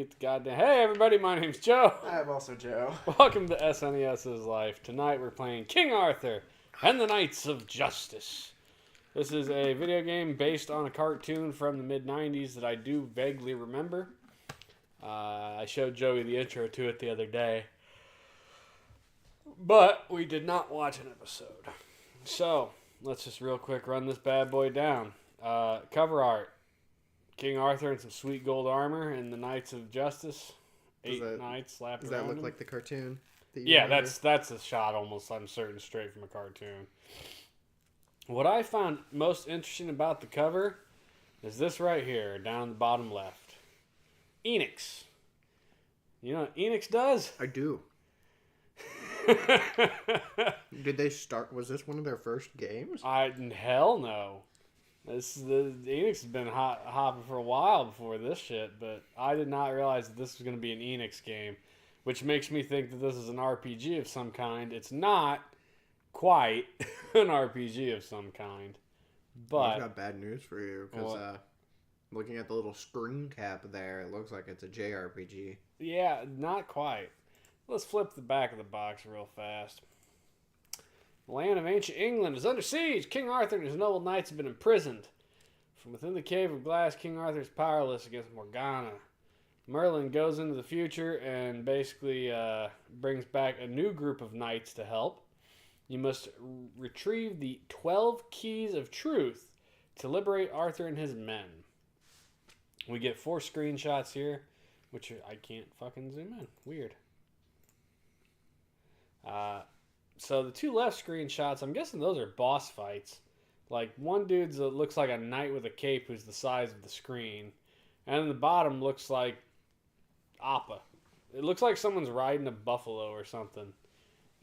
mute the goddamn... Hey, everybody, my name's Joe. I'm also Joe. Welcome to SNES's Life. Tonight we're playing King Arthur and the Knights of Justice. This is a video game based on a cartoon from the mid-90s that I do vaguely remember. I showed Joey the intro to it the other day. But we did not watch an episode. So, let's just real quick run this bad boy down. Cover art. King Arthur in some sweet gold armor and the Knights of Justice. Eight knights slapped Does around that look him. like the cartoon? Yeah, that's a shot almost, I'm certain, straight from a cartoon. What I found most interesting about the cover is this right here, down the bottom left. Enix. You know what Enix does? I do. Did they start? Was this one of their first games? Hell no. Enix has been hopping for a while before this shit, but I did not realize that this was going to be an Enix game, which makes me think that this is an RPG of some kind. It's not quite an RPG of some kind, but I've got bad news for you because looking at the little screen cap there, it looks like it's a JRPG. Yeah, not quite. Let's flip the back of the box real fast. The land of ancient England is under siege. King Arthur and his noble knights have been imprisoned. From within the cave of glass, King Arthur is powerless against Morgana. Merlin goes into the future and basically brings back a new group of knights to help. You must retrieve the 12 keys of truth to liberate Arthur and his men. We get 4 screenshots here, which I can't fucking zoom in. Weird. So the 2 left screenshots, I'm guessing those are boss fights. Like, one dude's looks like a knight with a cape who's the size of the screen. And then the bottom looks like Appa. It looks like someone's riding a buffalo or something.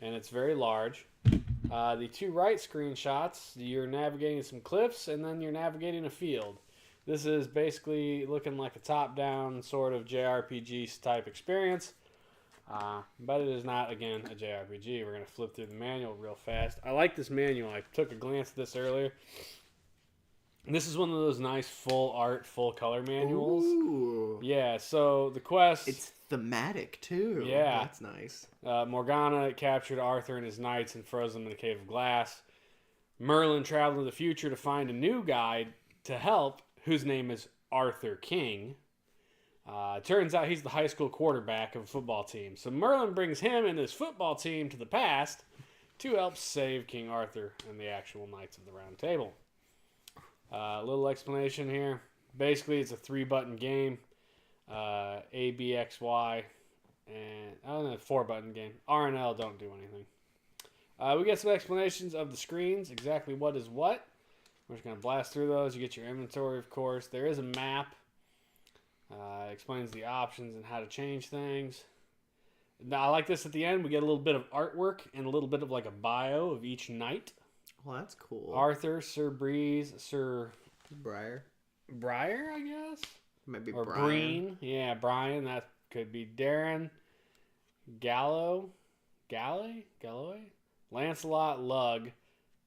And it's very large. The 2 right screenshots, you're navigating some cliffs and then you're navigating a field. This is basically looking like a top-down sort of JRPG type experience. But it is not, again, a JRPG. We're going to flip through the manual real fast. I like this manual. I took a glance at this earlier. This is one of those nice full art, full color manuals. Ooh. Yeah, so the quest... It's thematic, too. Yeah. That's nice. Morgana captured Arthur and his knights and froze them in a cave of glass. Merlin traveled to the future to find a new guide to help, whose name is Arthur King. Turns out he's the high school quarterback of a football team. So Merlin brings him and his football team to the past to help save King Arthur and the actual Knights of the Round Table. A little explanation here. Basically, it's a 3-button game. A, B, X, Y. And, 4-button game. R and L don't do anything. We get some explanations of the screens, exactly what is what. We're just going to blast through those. You get your inventory, of course. There is a map. Explains the options and how to change things. Now, I like this at the end. We get a little bit of artwork and a little bit of like a bio of each knight. Well, that's cool. Arthur, Sir Breeze, Sir... Briar, I guess? maybe Or Brian. Breen. Yeah, Brian. That could be Darren. Galloway? Lancelot, Lug,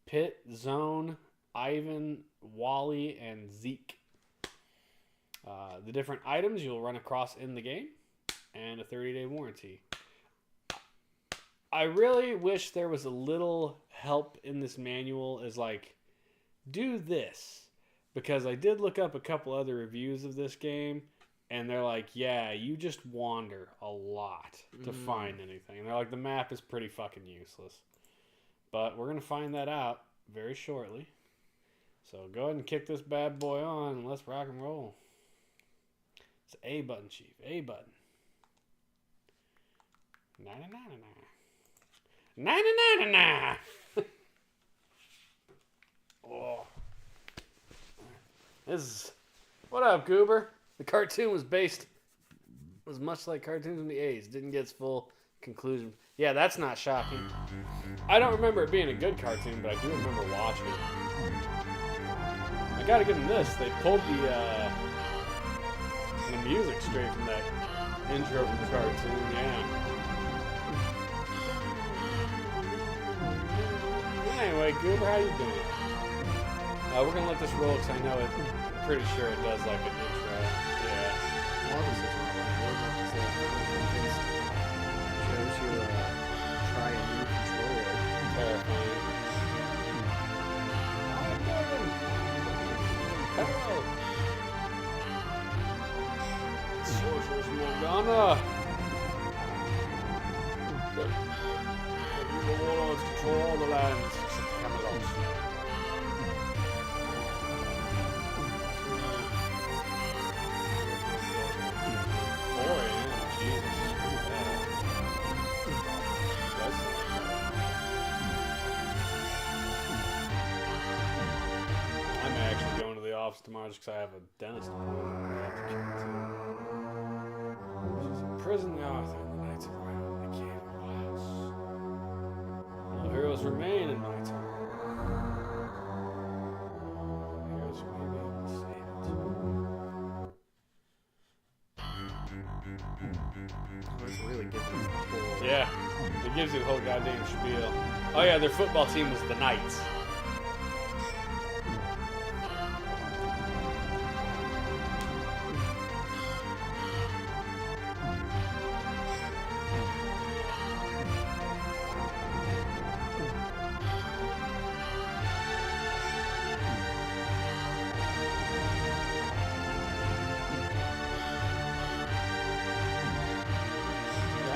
Pitt, Zone, Ivan, Wally, and Zeke. The different items you'll run across in the game, and a 30-day warranty. I really wish there was a little help in this manual as like, do this. Because I did look up a couple other reviews of this game, and they're like, yeah, you just wander a lot to find anything. And they're like, the map is pretty fucking useless. But we're going to find that out very shortly. So go ahead and kick this bad boy on, and let's rock and roll. It's A button, Chief. A button. Na-na-na-na-na. Oh. This is... What up, Goober? The cartoon was much like cartoons in the 80s. Didn't get its full conclusion. Yeah, that's not shocking. I don't remember it being a good cartoon, but I do remember watching it. I gotta give them this. They pulled the music straight from that intro from the cartoon, yeah. Anyway, Goober, how you doing? We're gonna let this roll because I know it. I'm pretty sure it does like an intro. Yeah. What is this? Morgana! The warlords control all the lands except Camelot. Boy, Jesus. I'm actually going to the office tomorrow just because I have a dentist appointment. I have to check too. Prison the Arthur and the Knights of Round the Cave of Glass. No heroes remain in my time. Heroes who may be able to save Oh, it's really giving us the whole... it. Yeah, it gives you the whole goddamn spiel. Oh yeah, their football team was the Knights.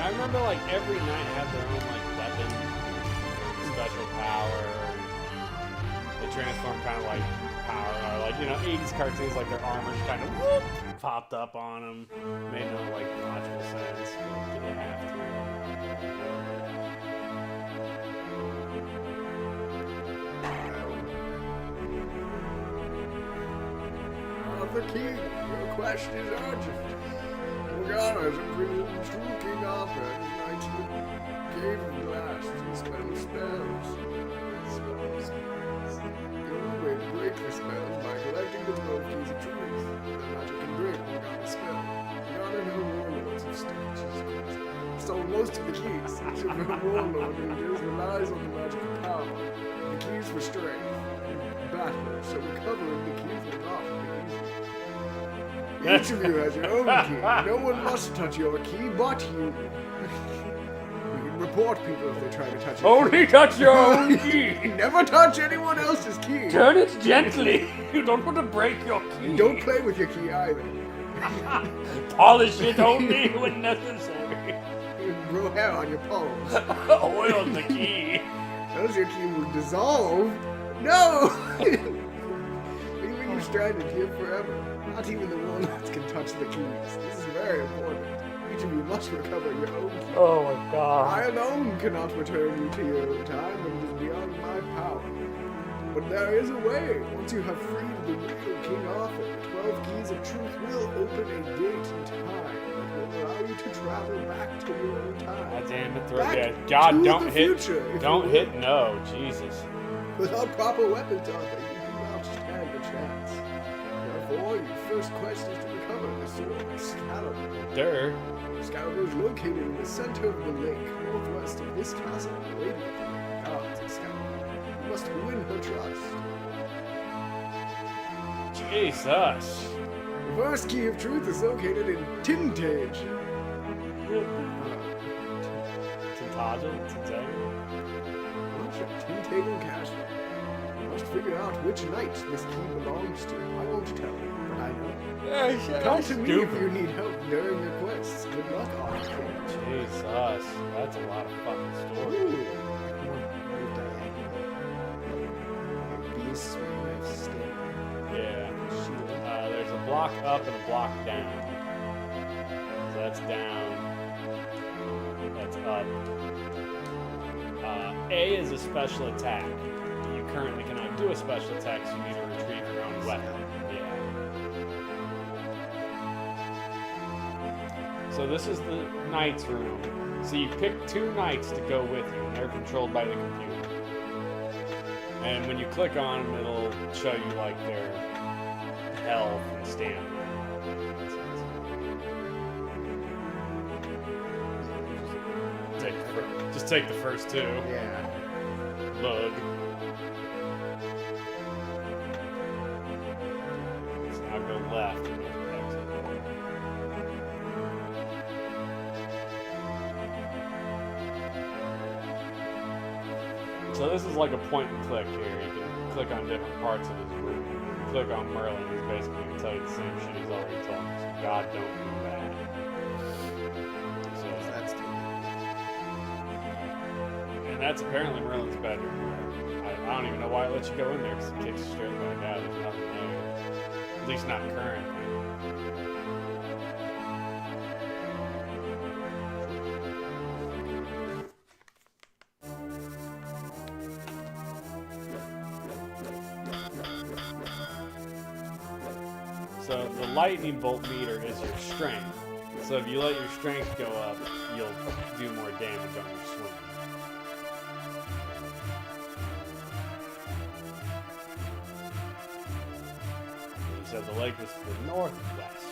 I remember like every knight had their own like weapon, special power. They transformed kind of like power, or like 80s cartoons, like their armor just kind of whoop, popped up on them. Made no like logical sense. But they have to. Arthur King, your quest is urgent. Morgana is imprisoned true King Arthur and his knights in the Cave of Glass to spell spells. The only way to break the spells by collecting the 12 keys of truth. The magic can break Morgana's spell. Morgana and her warlords have stolen most of the keys. Each of her warlord leaders relies on the magic of power. The keys for strength and battle, so recovering the keys will not be easy. Each of you has your own key. No one must touch your key but you. You can report people if they try to touch your Only touch your own key. key. Never touch anyone else's key. Turn it gently. You don't want to break your key. Don't play with your key either. Polish it only when necessary. Grow hair on your palms. Oil the key. Else your key will dissolve. No! Leaving you stranded here forever. Not even the walnuts can touch the keys. This is very important. Each of you must recover your own key. Oh my god. I alone cannot return you to your own time, and it is beyond my power. But there is a way. Once you have freed the real King Arthur, the 12 keys of truth will open a gate in time that will allow you to travel back to your own time. God damn it, Back God, to don't the hit. future, if Don't you hit will. no, Jesus. Without proper weapons, Arthur, you do not stand a chance. Therefore, your first quest is to recover the sword Excalibur. Durr. Excalibur is located in the center of the lake, northwest of this castle. The lady of the lake guards Excalibur. You must win her trust. Jesus. The first key of truth is located in Tintage. Tintagle? Tintagle? Tintagle Castle. You must figure out which knight this key belongs to. I won't tell you, but I know. Come to me if you need help during your quests. Good luck, Arthur. Jesus. That's a lot of fucking story. Ooh. Beasts with skin. Yeah. There's a block up and a block down. So that's down. That's up. A is a special attack. You currently cannot do a special attack, so you need to retrieve your own weapon. Yeah. So this is the knight's room. So you pick 2 knights to go with you, and they're controlled by the computer. And when you click on them, it'll show you like their health and stamina. Just take the first 2. Yeah. Lug. So now go left. And exit. So this is like a point and click here. You can click on different parts of his room. You click on Merlin, he's basically going to tell you the same shit he's already told you. So God, don't do that. And that's apparently Merlin's bedroom. I don't even know why it lets you go in there because it kicks you straight back out. There's nothing there. At least not currently. So the lightning bolt meter is your strength. So if you let your strength go up, you'll do more damage on your swing. And you said the lake was to the northwest.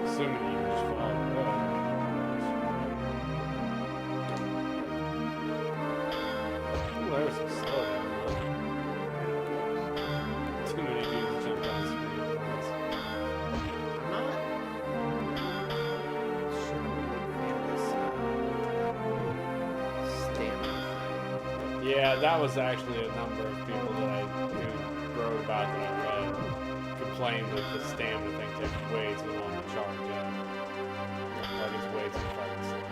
Assuming you can just follow the road. Ooh, there's some slow down. Too many dudes jumped on the screen at once. I'm not sure I'm a big fan of this stamina thing. Yeah, that was actually a number of people that who wrote about that I read complained that the stamina thing takes way too long to charge up. Like it's way too fucking slow.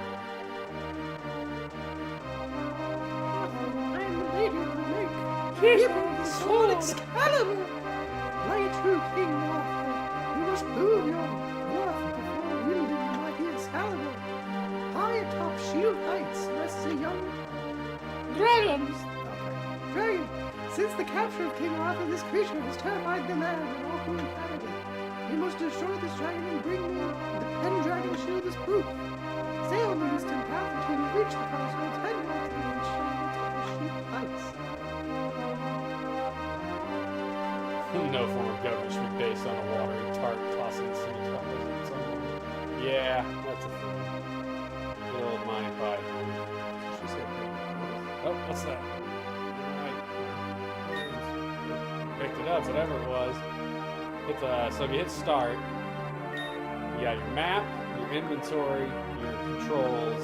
I am the lady of the lake. Give me the sword Excalibur. My true King Arthur, you must prove your worth before wielding the mighty Excalibur. High atop shield heights rests a young dragons. Dragon. Since the capture of King Arthur, this creature has terrified the land and all who inhabit it. We must destroy this dragon and bring me the Pendragon shield as proof. Sail on the eastern path until you reach the crossroads, head north and reach the sheep heights. No form of government should be based on a watering tart tossing scenes. Yeah, that's a thing. Good old Monty Python. She said, Oh, what's that? Picked it up, whatever it was. Hit the, so if you hit start, you got your map, your inventory, your controls,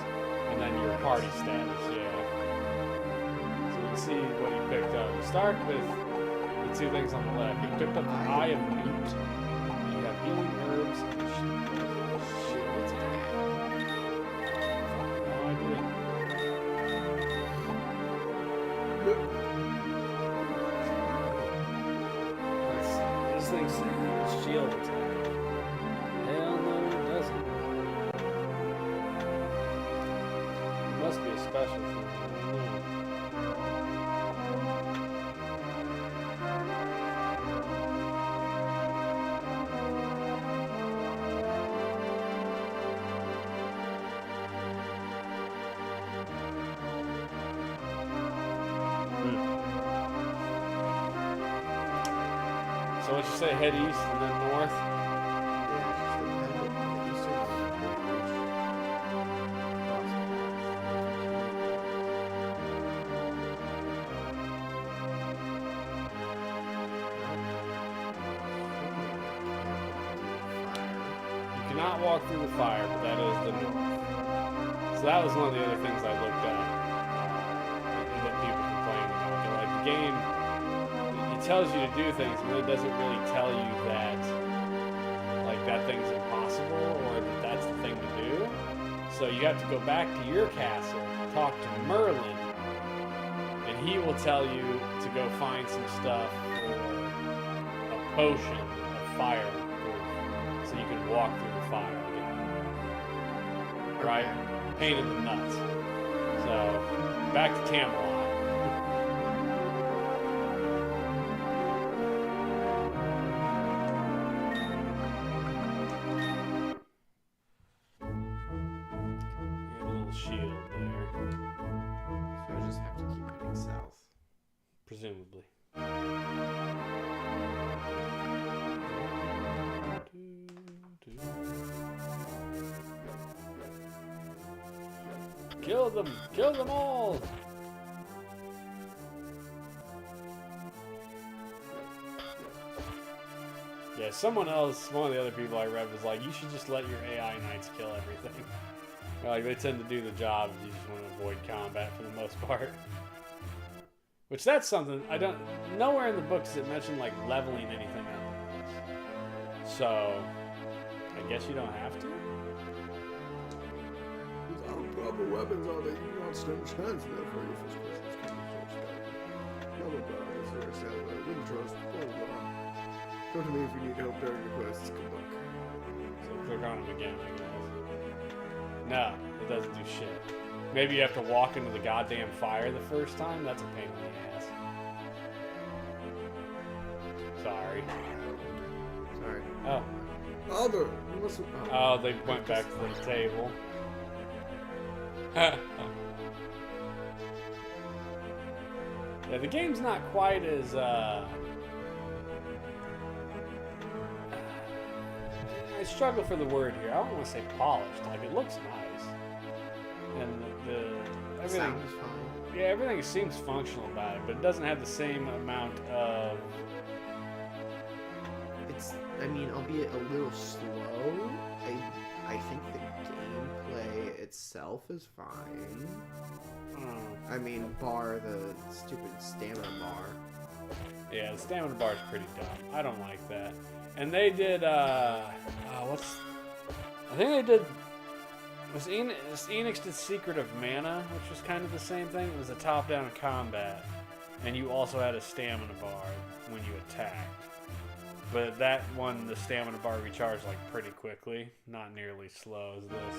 and then your party status, yeah. So you can see what you picked up. You start with the two things on the left. You picked up the Eye of Newt. You have healing herbs and shield attack. No idea. This thing says shield attack. Hell no, it doesn't. It must be a special thing. I don't know. So what you say, head east and then north? You cannot walk through the fire, but that is the north. So that was one of the other things I looked up and that people complained about. Like the game, it tells you to do things, but it doesn't really tell you that like that thing's impossible or that that's the thing to do. So you have to go back to your castle, talk to Merlin, and he will tell you to go find some stuff for a potion of fire so you can walk through the fire again. Right? Pain in the nuts. So back to Camelot. Shield there. So I just have to keep heading south. Presumably. Kill them! Kill them all! Yeah, Yeah, someone else, one of the other people I read was like, you should just let your AI knights kill everything. Like, they tend to do the job, you just want to avoid combat for the most part. Which, that's something, nowhere in the book does it mention, like, leveling anything up. So, I guess you don't have to? Without proper weapons are they, you not stand a chance there for your first person's blah blah blah, that's very sad, but I wouldn't trust, blah blah blah. Come to me if you need help during your quests, good luck. So click on him again, I guess. No, it doesn't do shit. Maybe you have to walk into the goddamn fire the first time? That's a pain in the ass. Sorry. Sorry. Oh. Father, you must. Oh, they went back to the table. Yeah, the game's not quite as, I struggle for the word here. I don't want to say polished. Like, it looks nice. And everything... Sounds fine. Yeah, everything seems functional about it, but it doesn't have the same amount of... It's, I mean, albeit a little slow, I think the gameplay itself is fine. I mean, bar the stupid stamina bar. Yeah, the stamina bar is pretty dumb. I don't like that. And they did, I think they did, Enix did Secret of Mana, which was kind of the same thing. It was a top-down combat, and you also had a stamina bar when you attacked. But that one, the stamina bar recharged like pretty quickly, not nearly slow as this.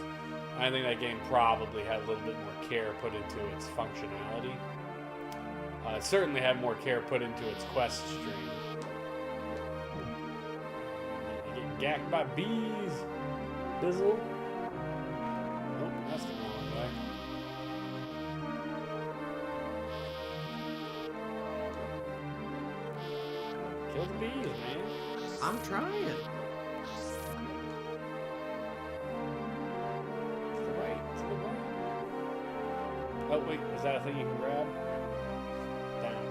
I think that game probably had a little bit more care put into its functionality. It certainly had more care put into its quest stream. You get gacked by bees, Bizzle. Nope, that's the wrong way. Kill the bees, man. I'm trying. To the right, to the right. Oh, wait, is that a thing you can grab? Down.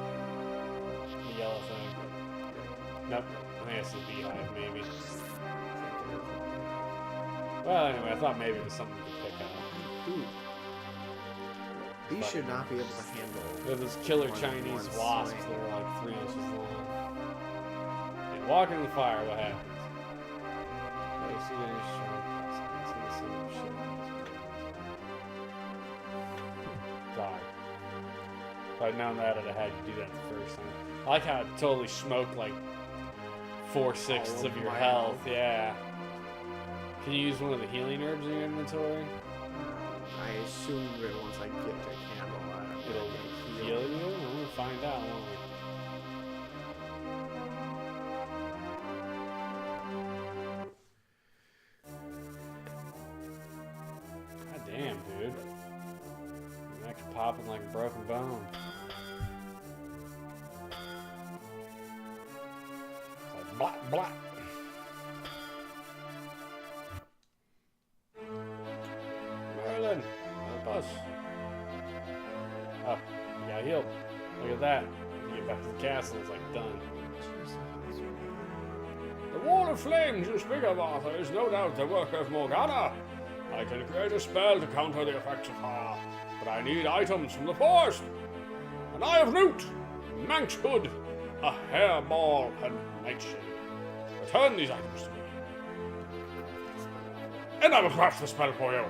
The yellow thing. Nope, I think that's the beehive, maybe. Well, anyway, I thought maybe it was something you could pick up. Ooh. These should not be able to handle. They're those killer one- Chinese one wasps swing. that are like 3 inches long. And walk in the fire, what happens? Die. If I'd known that, I'd have had you do that the first time. I like how it totally smoked like 4/6 of your my health. Yeah. Can you use one of the healing herbs in your inventory? I assume that once I get to candle, It'll heal you? I'm gonna find out, won't we? God damn, dude. Your neck's popping like a broken bone. It's like black, black. Merlin, help us. Oh, you got healed. Look at that. You get back to the castle, it's like done. The wall of flames you speak of, Arthur, is no doubt the work of Morgana. I can create a spell to counter the effects of fire, but I need items from the forest. An eye of newt, manx hood, a hairball, and nightshade. Return these items to me, and I will craft the spell for you.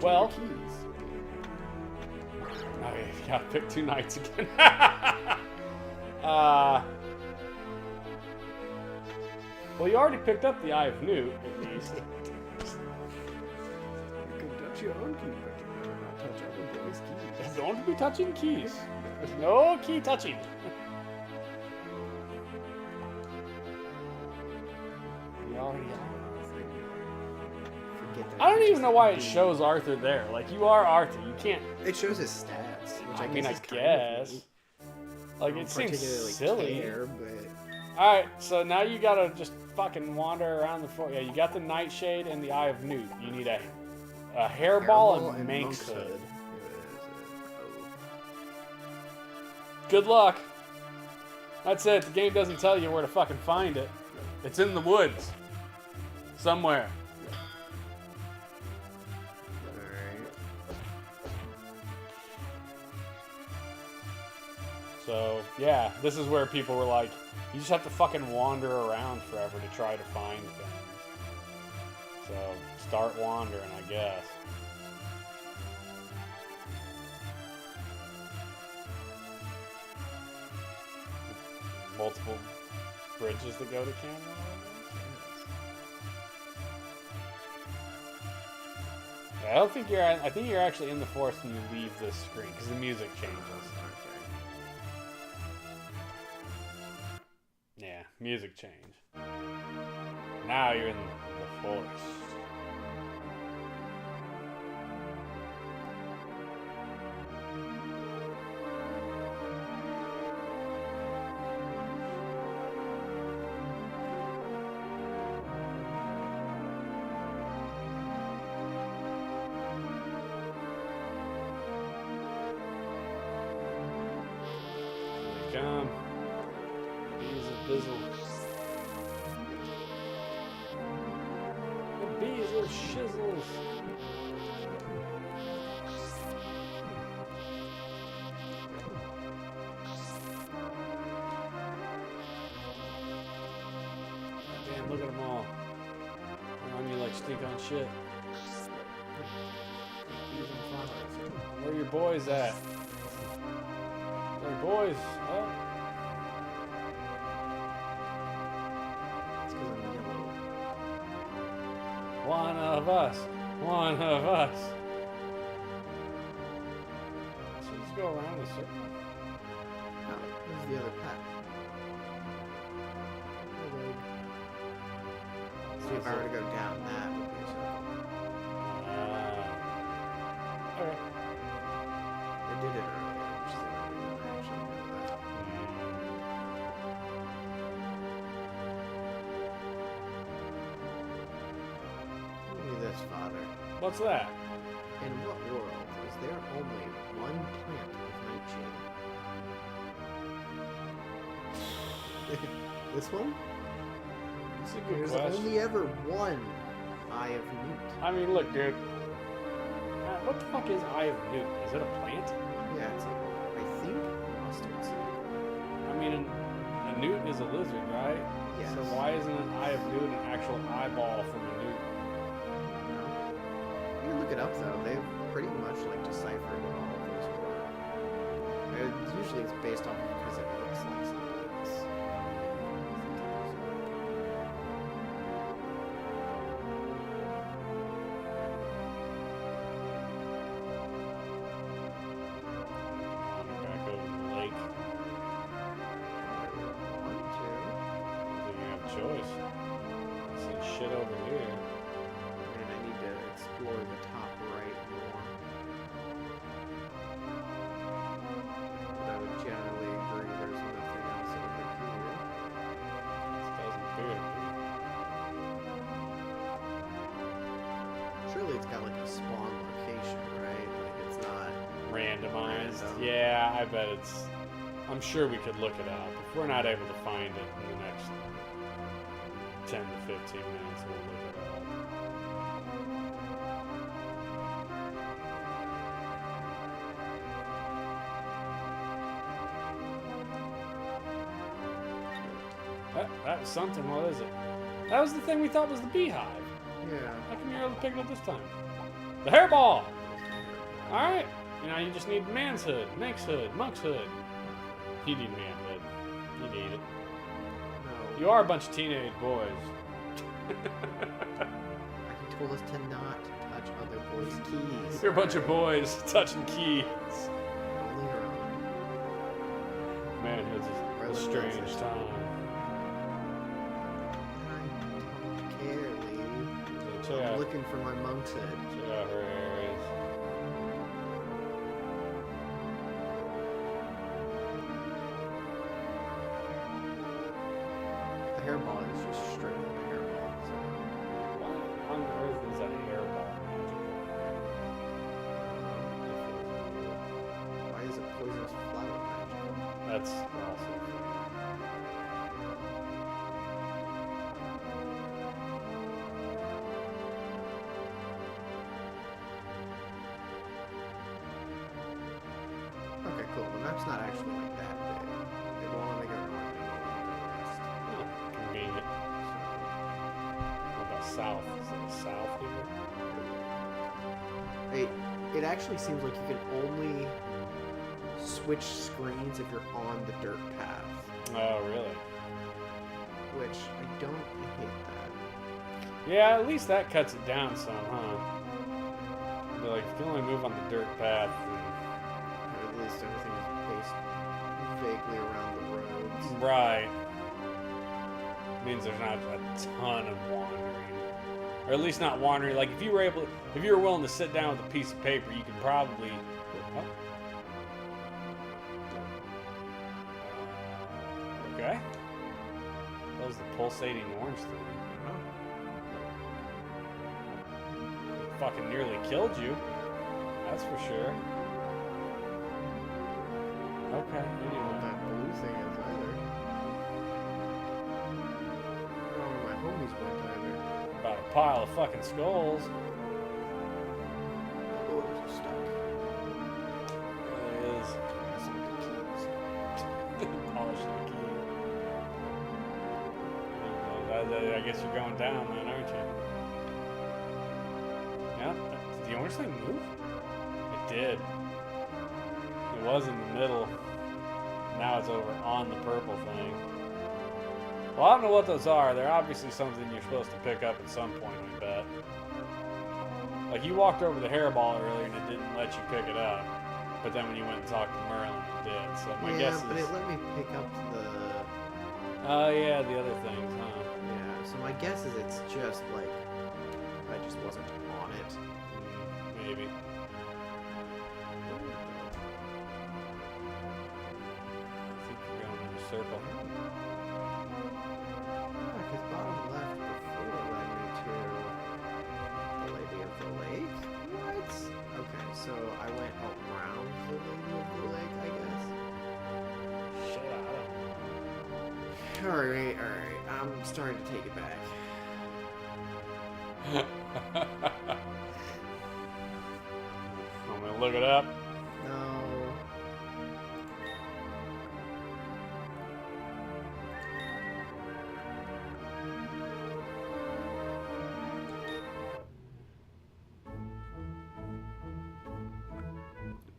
Well, okay, you gotta pick 2 knights again. Well, you already picked up the Eye of Newt, at least. You can touch your own key, but you better not touch other boys' keys. Don't be touching keys. There's no key touching. You already are. Forget that I don't even know why it just- shows Arthur there. Like, you are Arthur. You can't. It shows his stats, which I mean, I is kind of guess. neat. Like, I don't it seems particularly silly. care, but Alright, so now you gotta just fucking wander around the forest. Yeah, you got the Nightshade and the Eye of Newt. You need a hairball and Manx Hood. Good luck. That's it. The game doesn't tell you where to fucking find it. It's in the woods. Somewhere. Alright. So, yeah, this is where people were like, you just have to fucking wander around forever to try to find things. So, start wandering, I guess. Multiple bridges that go to camera. I don't think you're. I think you're actually in the forest when you leave this screen because the music changes. Yeah, music change. Now you're in the forest. Come. Bees of bizzle. The bees of shizzles. Damn, look at them all. They're on you like stink on shit. Bees on fire. Where are your boys at? Hey boys, oh. It's because I'm yellow. One of us. One of us. So just go around the circle. No, this is the other path. See, if I were to go down that would be a circle. Okay. I did it earlier, which is the only reason I actually know that. Give me this, Father. What's that? In what world is there only one plant of nightshade? This one? That's a good There's question. only ever one Eye of Newt. I mean, look, dude. What the fuck is Eye of Newt? Is it a plant? Yeah, it's I think mustard seed. I mean, a newt is a lizard, right? Yes. So why isn't an Eye of Newt an actual eyeball from a newt? No. You can look it up though. They've pretty much like deciphered what all of those were. Usually it's based off of because it looks like something else. Back over the lake. One, two. I think you have a choice. Some shit over here. And I need to explore the top right more. But I would generally agree there's nothing else over here. This doesn't appear to be. Surely it's got like a spawn location, right? Like it's not. Randomized. Random. Yeah, I bet it's. I'm sure we could look it up. If we're not able to find it in the next 10 to 15 minutes, we'll look it up. That was something. What is it? That was the thing we thought was the beehive. Yeah. How come you're able to pick it up this time? The hairball! Alright. You know, you just need man's hood, Nank's hood, Monk's hood. You need manhood. You need it. No. You are a bunch of teenage boys. He told us to not touch other boys' keys. You're a bunch of alright? boys touching keys. Only your own. Manhood's a Really strange does it. time. I don't care, lady. So check I'm out, looking for my monk's head. check out her areas. The hairball is just straight up a hairball. So. Why on earth is a hairball magical? Why is a poisonous flower magical? That's awesome. Okay, cool. The map's not actually like that big. It won't let me go north, it won't let me go west. Oh, convenient. What about south? Is it south here? It actually seems like you can only switch screens if you're on the dirt path. Oh, really? Which I hate that. Yeah, at least that cuts it down some, huh? But like, if you can only move on the dirt path, then... At least everything is based vaguely around the roads. Right. Means there's not a ton of wandering. Or at least not wandering. Like, if you were willing to sit down with a piece of paper, you could probably... Oh. Okay. That was the pulsating orange thing. Fucking nearly killed you. That's for sure. Okay, I don't know what anyway. that blue thing is either. I don't know where my homies went either. About a pile of fucking skulls. Oh, it's stuck. It really is. That's some keys. Polish the key. I guess you're going down then, aren't you? Yeah. Did the orange thing move? It did. It was in the middle. Now it's over on the purple thing. Well, I don't know what those are. They're obviously something you're supposed to pick up at some point, I bet. Like, you walked over the hairball earlier and it didn't let you pick it up. But then when you went and talked to Merlin, it did. So my guess is... Yeah, but it let me pick up the... Oh, yeah, the other things, huh? Yeah, so my guess is it's just, like... I just wasn't on it. Maybe. I think you're going in a circle. Because bottom left before led me to the Lady of the Lake? What? Okay, so I went around the Lady of the Lake, I guess. Shit, I Alright. I'm starting to take it back. don't know. I'm gonna look it up. No.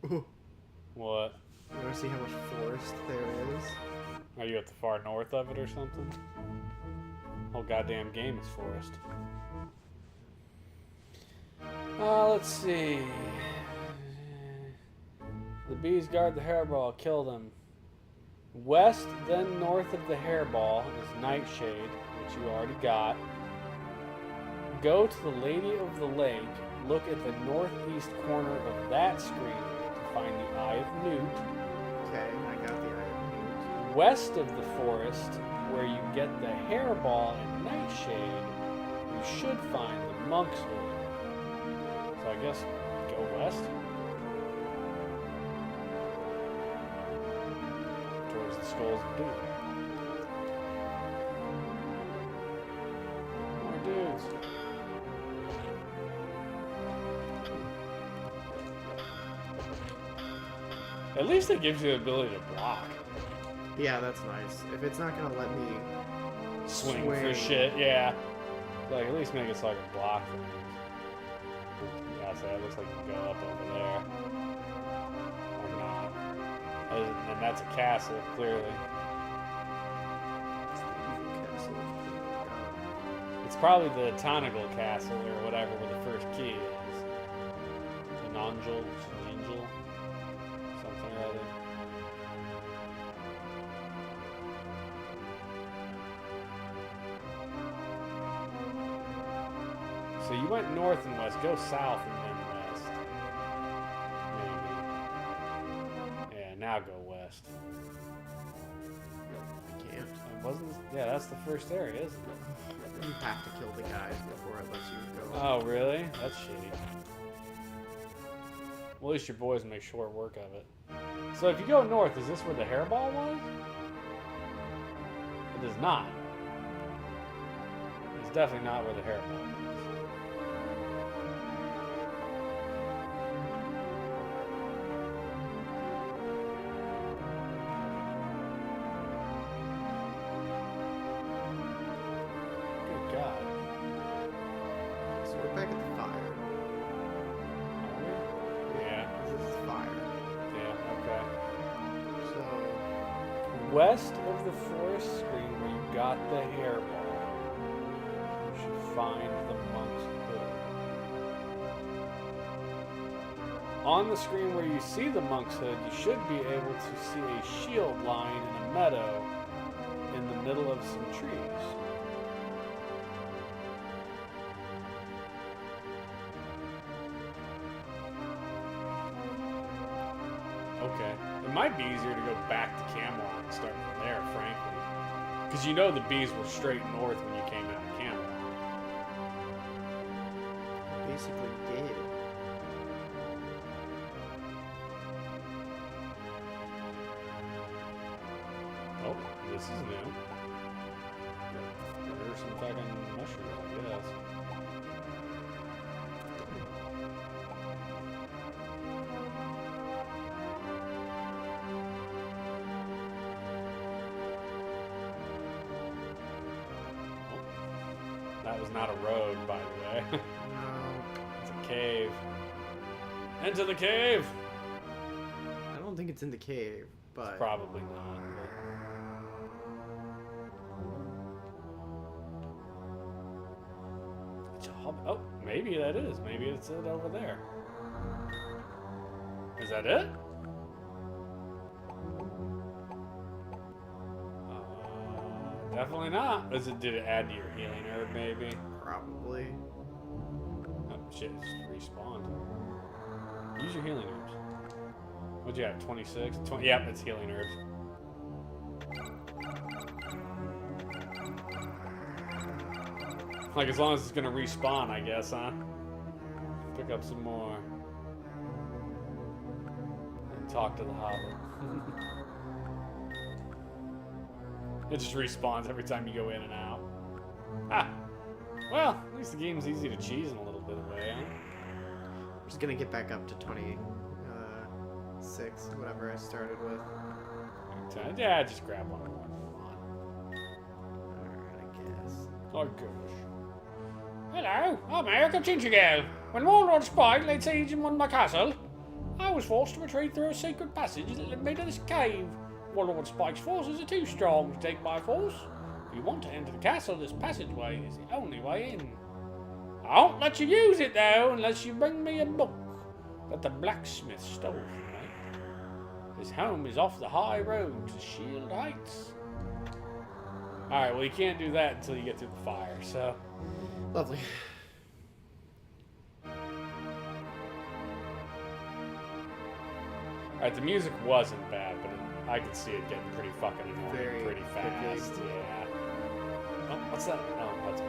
Ooh. What? You want to see how much forest there is? Are you at the far north of it or something? Whole goddamn game is forest. Let's see. The bees guard the hairball. Kill them. West, then north of the hairball is Nightshade, which you already got. Go to the Lady of the Lake. Look at the northeast corner of that screen to find the Eye of Newt. Okay, I got the item. West of the forest, where you get the hairball and Nightshade, you should find the Monk's Wood. So I guess go west. Towards the Skulls of Doom. More dudes. At least it gives you the ability to block. Yeah, that's nice. If it's not gonna let me Swing for shit, yeah. Like, at least make it so I can block things. Yeah, so it looks like you can go up over there. Or not. And that's a castle, clearly. It's probably the Tonigal Castle, or whatever, where the first key is. Angel, something or other. So you went north and west. Go south and then west. Maybe. Yeah, now go west. I can't. Wasn't this, yeah, that's the first area, isn't it? You have to kill the guys before it lets you go. Oh, really? That's shitty. Well, at least your boys make short work of it. So if you go north, is this where the hairball was? It is not. It's definitely not where the hairball was. west of the forest screen where you got the hairball, you should find the monk's hood. On the screen where you see the monk's hood, you should be able to see a shield lying in a meadow in the middle of some trees. Okay. It might be easier to go back to Camelot and start from there, frankly. Because you know the bees were straight north when you came out of Camelot. Basically did. Oh, this is new. There's some fucking mushrooms, I guess. That was not a road, by the way. No. It's a cave. Into the cave! I don't think it's in the cave, but... Probably not. Oh, maybe that is. Maybe it's it over there. Is that it? Definitely not. Did it add to your healing herb, maybe? Probably. Oh, shit, it just respawned. Use your healing herbs. What'd you have, 26? 20, yep, it's healing herbs. Like, as long as it's gonna respawn, I guess, huh? Pick up some more. And talk to the hobbit. It just respawns every time you go in and out. Ah! Well, at least the game's easy to cheese in a little bit of way, huh? I'm just gonna get back up to 26, whatever I started with. Yeah, just grab one more. Alright, I guess. Oh, gosh. Hello, I'm Erica Chinchigale. When Warlord Spike laid siege in my castle, I was forced to retreat through a secret passage that led me to this cave. Warlord Spike's forces are too strong to take by force. If you want to enter the castle, this passageway is the only way in. I won't let you use it, though, unless you bring me a book that the blacksmith stole from me. His home is off the high road to Shield Heights. Alright, well, you can't do that until you get through the fire, so... Lovely. Alright, the music wasn't bad, but I could see it getting pretty fucking annoying pretty fast. Yeah. Oh, what's that? Oh, that's a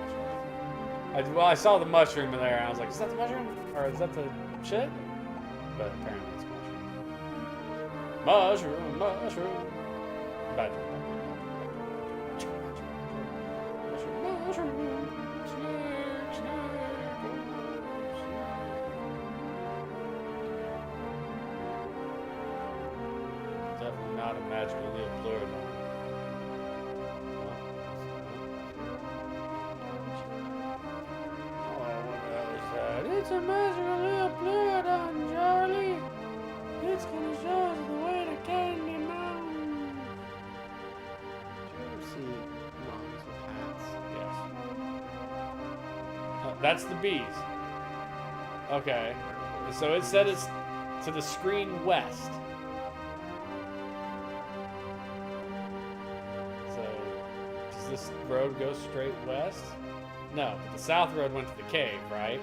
mushroom. I saw the mushroom in there, and I was like, is that the mushroom? Or is that the shit? But apparently it's mushroom. Mushroom. Bad. Mushroom. Definitely not a magical little pleurodon. Oh, what is that? It's a magical little pleurodon, Charlie. It's gonna show us the way to Candy Mountain. Did you ever see moms with hats? Yes. That's the bees. Okay. So it said it's to the screen west. This road goes straight west? No, but the south road went to the cave, right?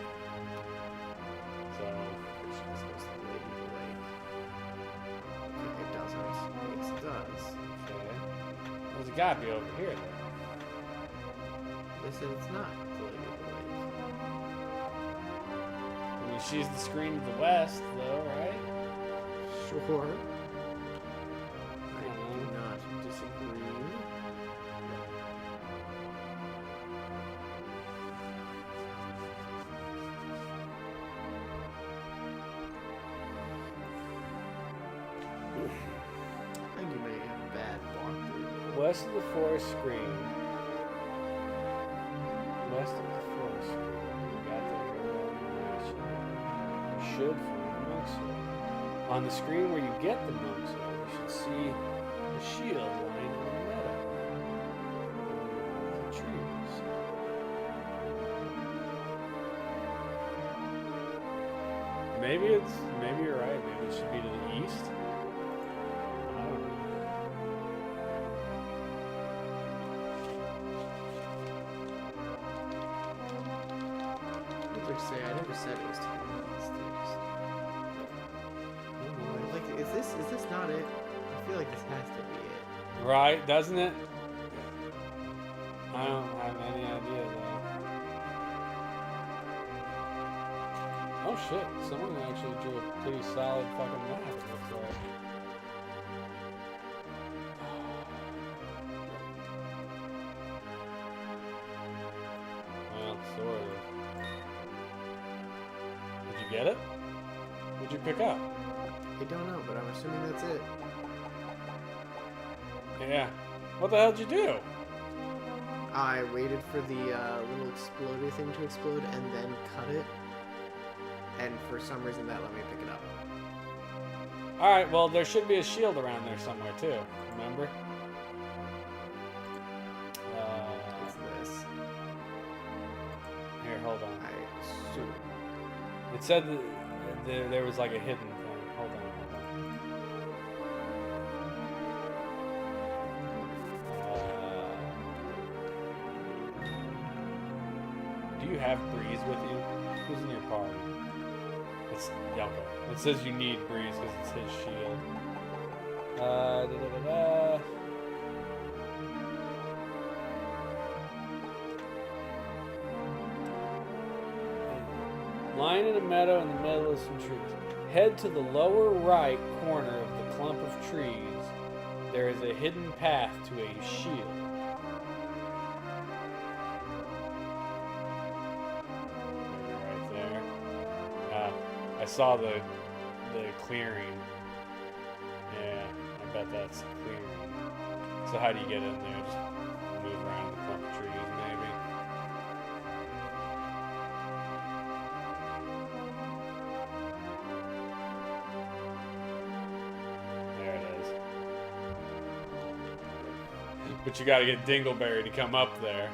So This goes to the Lady Lake. Okay, it doesn't. Yes, it does. okay. Well, there's gotta be over here then. They said it's not the Lady Lake. I mean, she's the screen to the west, though, right? Sure. I do not disagree. I think you may have a bad walkthrough. West of the forest screen. West of the forest screen. We got the information. You should find the monk's hood. On the screen where you get the monk's hood, you should see a A shield lying in the meadow. The trees. Maybe you're right. Maybe it should be to the east. I don't know. Like say, I never said it was too many of these things. Like, is this not it? I feel like this has to be it. Right, doesn't it? I don't have any idea though. Oh shit, someone actually drew a pretty solid fucking map, it looks like. Well, sort of. Did you get it? What'd you pick up? I don't know, but I'm assuming that's it. Yeah. What the hell did you do? I waited for the little explodey thing to explode and then cut it. And for some reason that let me pick it up. Alright, well, there should be a shield around there somewhere, too. Remember? What's this? Here, hold on. I assume. It said that there was like a hidden thing. Hold on. Do you have Breeze with you? Who's in your party? It's yeah, okay. It says you need Breeze because it's his shield. Lying in a meadow in the middle of some trees. Head to the lower right corner of the clump of trees. There is a hidden path to a shield. Right there. I saw the clearing. Yeah, I bet that's the clearing. So how do you get in there? Just move around the clump of trees, maybe. There it is. But you gotta get Dingleberry to come up there.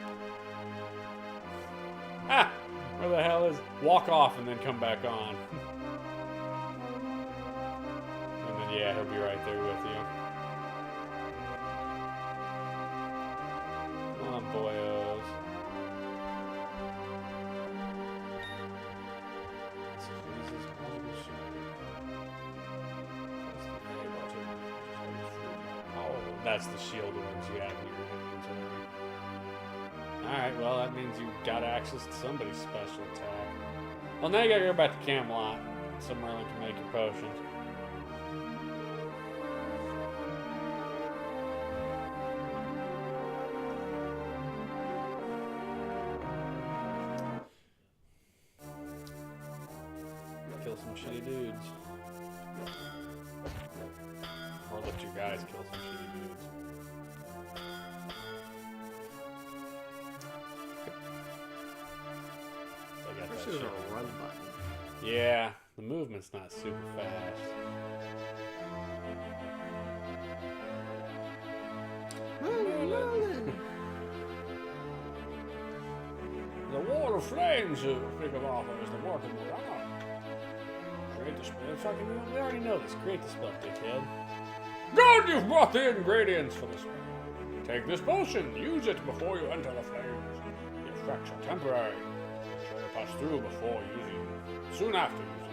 Ah! Where the hell is... Walk off and then come back on. And then, yeah, he'll be right there with you. Come on, boyos. Oh, that's the shield ones you have in your inventory. Alright, well, that means you got access to somebody's special attack. Well, now you gotta go back to Camelot, so Merlin can make your potions. Kill some shitty dudes. Or let your guys kill some shitty dudes. First there's a run button. Yeah, the movement's not super fast. The wall of flames you think of offer is the mortal morale. Create the spell. Fucking, we already know this. Create the spell, dickhead. Good, you've brought the ingredients for the spell. Take this potion. Use it before you enter the flames. The effects are temporary. Pass through before using, soon after using.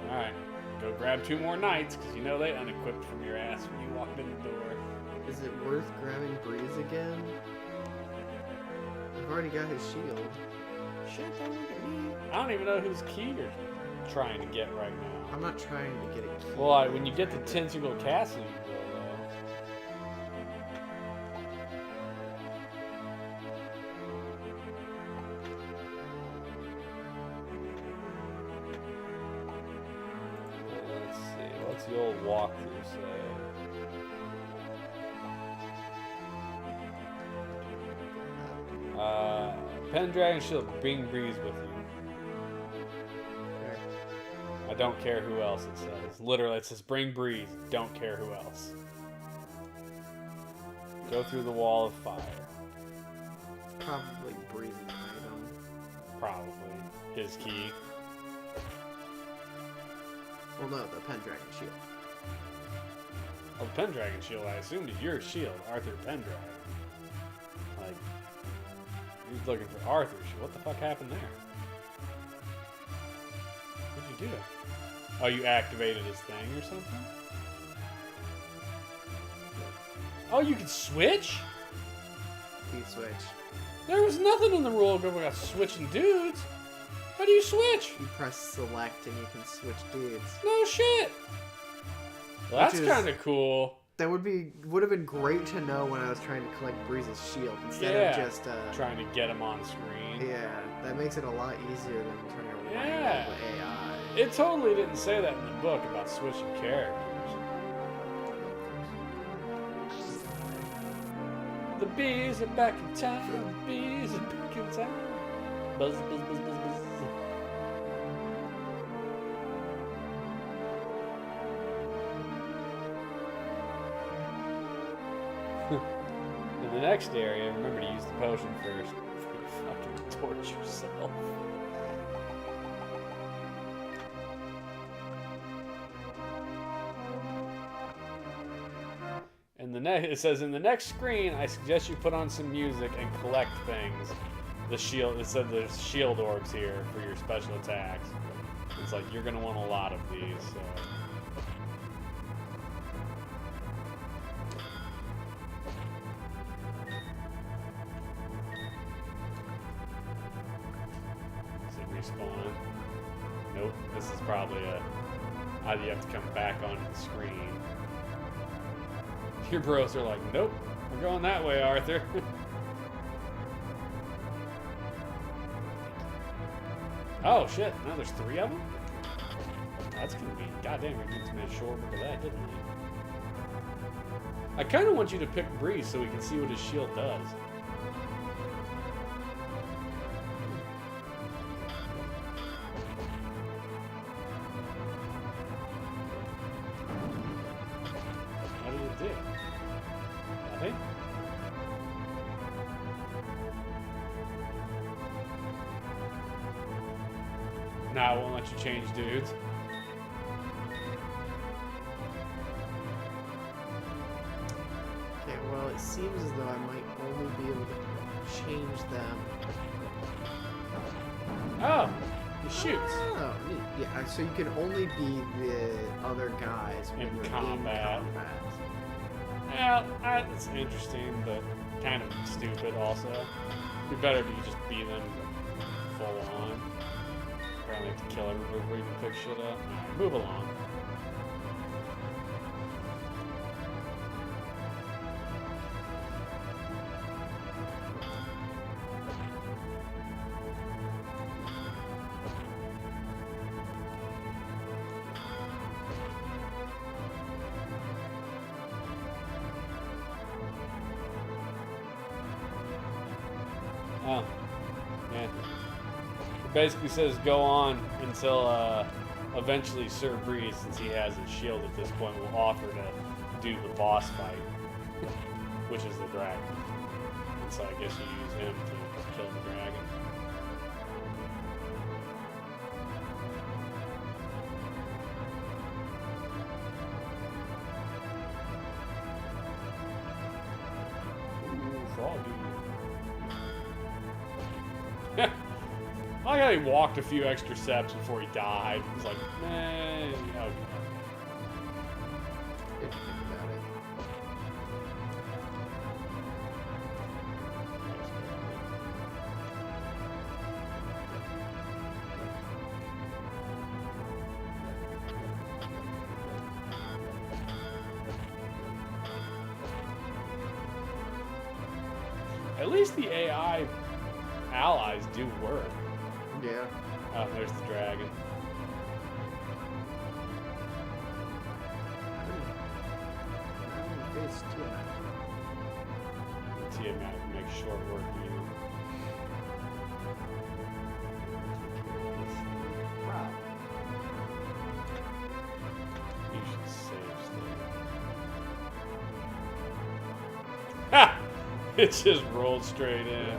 Alright, go grab 2 more knights, because you know they unequipped from your ass when you walked in the door. Is it worth grabbing Breeze again? I've already got his shield. Shit, don't look at me. I don't even know whose key you're trying to get right now. I'm not trying to get a key. Well, when you get the Tentacle Castle, you will, What's the old walkthrough say? Pendragon Shield, bring Breeze with you. Okay. I don't care who else it says. Literally, it says bring breeze, don't care who else. Go through the wall of fire. Probably breathing item. Probably. His key. Well, no, the Pendragon shield. Oh, the Pendragon shield, I assumed is your shield, Arthur Pendragon. Like, he's looking for Arthur's shield. What the fuck happened there? What'd you do? Oh, you activated his thing or something? Oh, you can switch? You switch. There was nothing in the rule book about switching dudes. How do you switch? You press select and you can switch dudes. No shit. Well, that's Which is- kind of cool. That would have been great to know when I was trying to collect Breeze's shield instead of just trying to get him on screen. Yeah, that makes it a lot easier than trying to write Yeah. all the AI. It totally didn't say that in the book about switching characters. The bees are back in town. The bees are back in town. Buzz, buzz, buzz, buzz, buzz. In the next area, remember to use the potion first before you fucking torch yourself. It says in the next screen, I suggest you put on some music and collect things. The shield. It said there's shield orbs here for your special attacks. It's like you're gonna want a lot of these. So. Does it respawn? Nope. This is probably either you have to come back onto the screen. Your bros are like, nope, we're going that way, Arthur. Oh shit, now there's 3 of them? That's gonna be, goddamn, we need to make short work of that, didn't we? I kinda want you to pick Breeze so we can see what his shield does. What did it do? Nothing? Nah, it won't let you change dudes. Okay, well, it seems as though I might only be able to change them. Oh, he shoots. Oh, neat. Yeah, so you can only be the other guys when In you're combat. in combat. Yeah, it's interesting, but kind of stupid also. It'd be better if you could just beat them full on. Probably have to kill everybody before you can pick shit up. Alright, move along. Oh, yeah. It basically says go on until eventually Sir Breeze, since he has his shield at this point, will offer to do the boss fight, which is the dragon. And so I guess you use him to kill the dragon. Ooh, froggy. I like how he walked a few extra steps before he died. He's like, man, okay. Didn't think about it. At least the AI allies do work. Yeah. Oh, there's the dragon. I haven't faced Tiamat makes short work of you. It just rolled straight in.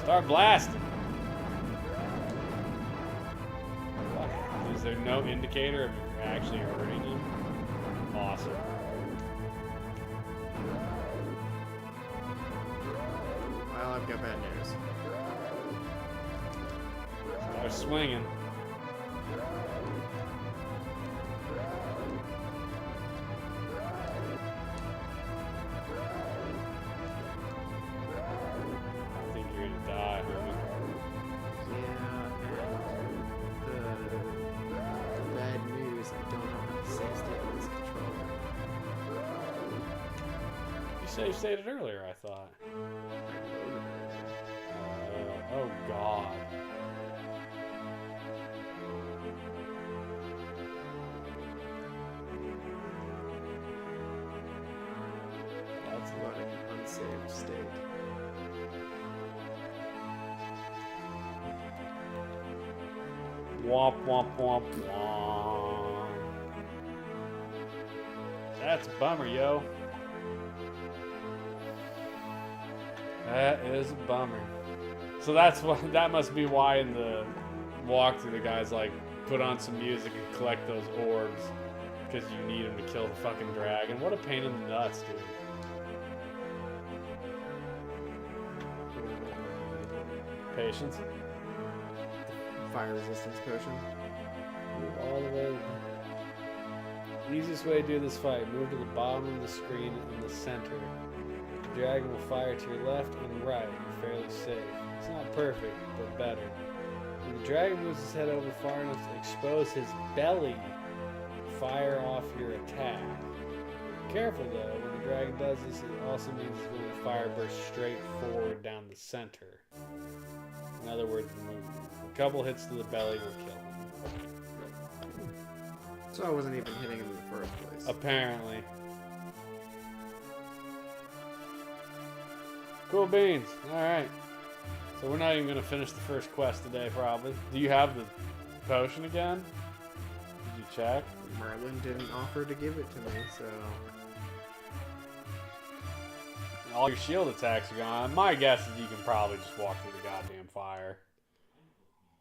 Start blasting. Is there no indicator of you're actually hurting him? Awesome. Well, I've got bad news. Start swinging. I think you're gonna die, homie. Yeah, and the bad news, I don't know how to save state on this controller. You save stated earlier, I thought. Oh God. That's loading an unsaved state. Womp womp womp womp. That's a bummer, yo. That is a bummer. So that's what that must be why in the walkthrough the guy's like put on some music and collect those orbs because you need them to kill the fucking dragon. What a pain in the nuts, dude. Patience. Fire resistance potion. Move all the way. The easiest way to do this fight, move to the bottom of the screen in the center. The dragon will fire to your left and right. You're fairly safe. It's not perfect, but better. When the dragon moves his head over far enough to expose his belly, fire off your attack. Careful though, when the dragon does this, it also means it's going to fire burst straight forward down the center. In other words, a couple hits to the belly will kill him. So I wasn't even hitting him in the first place. Apparently. Cool beans. Alright. So we're not even going to finish the first quest today, probably. Do you have the potion again? Did you check? Merlin didn't offer to give it to me, so... All your shield attacks are gone. My guess is you can probably just walk through the goddamn fire.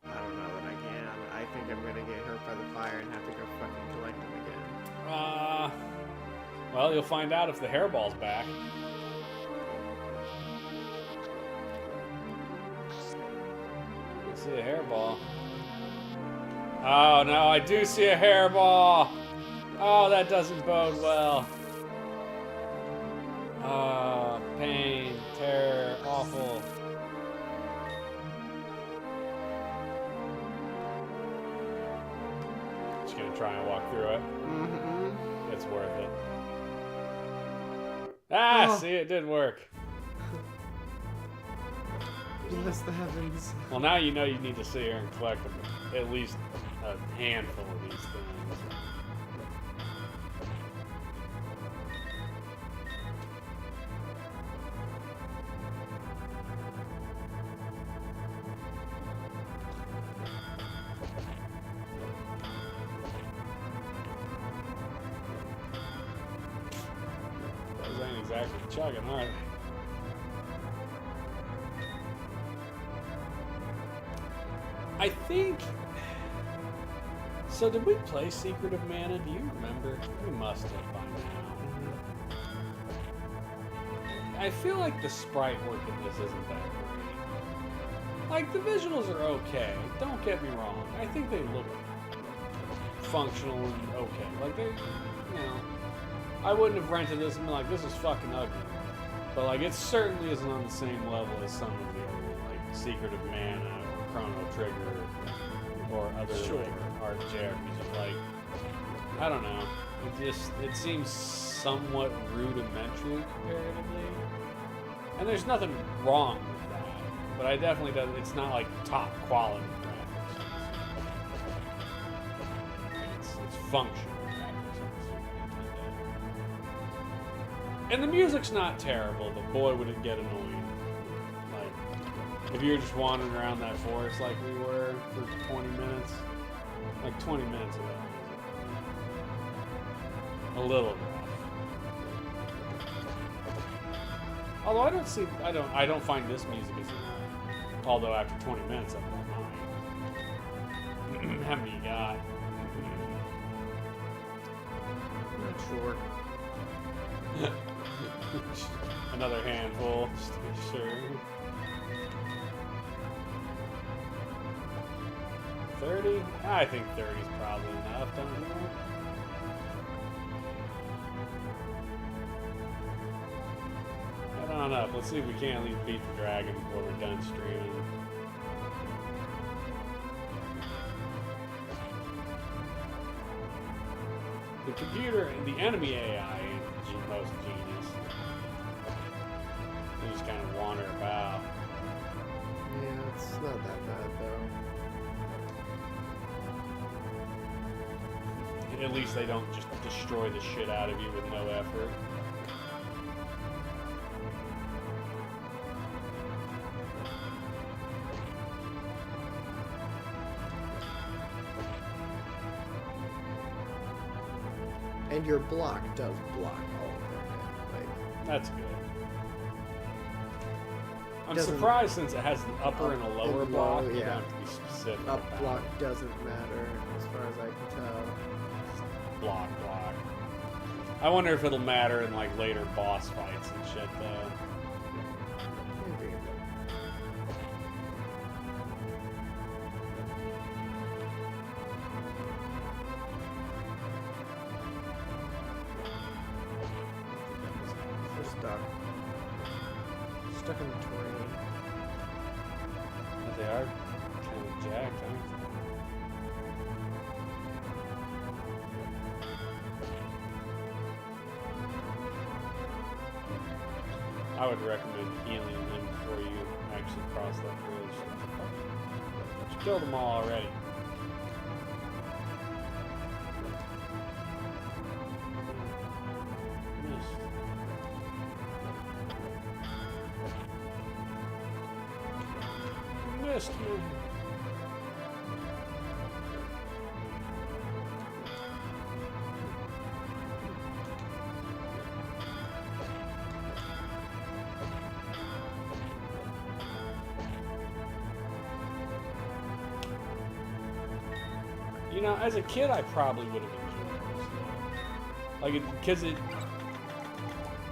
I don't know that I can. I think I'm gonna get hurt by the fire and have to go fucking collect them again. Well, you'll find out if the hairball's back. I see a hairball. Oh no, I do see a hairball! Oh, that doesn't bode well. Pain, terror, awful. Just gonna try and walk through it. Mm-hmm. It's worth it. Ah, Oh. see, it did work. Bless the heavens. Well, now you know you need to sit here and collect at least a handful of these things. Those ain't exactly chugging, are they? I think... So did we play Secret of Mana? Do you remember? We must have by now. I feel like the sprite work in this isn't that great. Like, the visuals are okay. Don't get me wrong. I think they look functional and okay. Like, they, you know... I wouldn't have rented this and been like, this is fucking ugly. But, like, it certainly isn't on the same level as some of the other, like, Secret of Mana or Chrono Trigger or other like, art JRPGs. Like, I don't know. It seems somewhat rudimentary comparatively. And there's nothing wrong with that. But I definitely don't, it's not like top quality graphics. It's functional graphics on the Super Nintendo. And the music's not terrible, but boy would it get annoying. Like, if you're just wandering around that forest like we were for 20 minutes, like 20 minutes of that music. A little rough. Although I don't find this music as annoying. Although after 20 minutes, I don't mind. How many you got? I'm not sure. Another handful, just to be sure. 30? I think 30 is probably enough, don't you know? Not enough. Let's see if we can at least beat the dragon before we're done streaming. The computer, the enemy AI is the most genius. They just kind of wander about. Yeah, it's not that bad though. At least they don't just destroy the shit out of you with no effort. And your block does block all of them. Like, That's good. I'm Doesn't- surprised since it has an upper and a lower and block. low, You yeah. don't have to be specific. up about block doesn't matter as far as I can tell. block. I wonder if it'll matter in like later boss fights and shit though. Maybe. We're stuck. Stuck in the terrain. But they are kind of jacked, aren't they? I would recommend healing him before you actually cross that bridge. But you killed them all already. Missed. Missed me. You know, as a kid, I probably would have enjoyed this. Like, because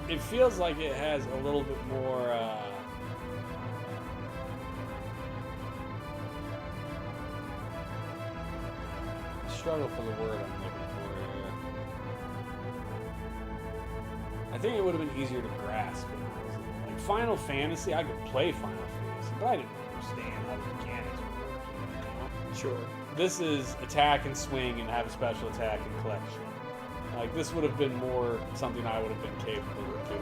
it feels like it has a little bit more. Struggle for the word I'm looking for here. I think it would have been easier to grasp when I was little. Like Final Fantasy, I could play Final Fantasy, but I didn't understand how the mechanics were working. You know? Sure. This is attack and swing and have a special attack and collect shit. Like, this would have been more something I would have been capable of doing.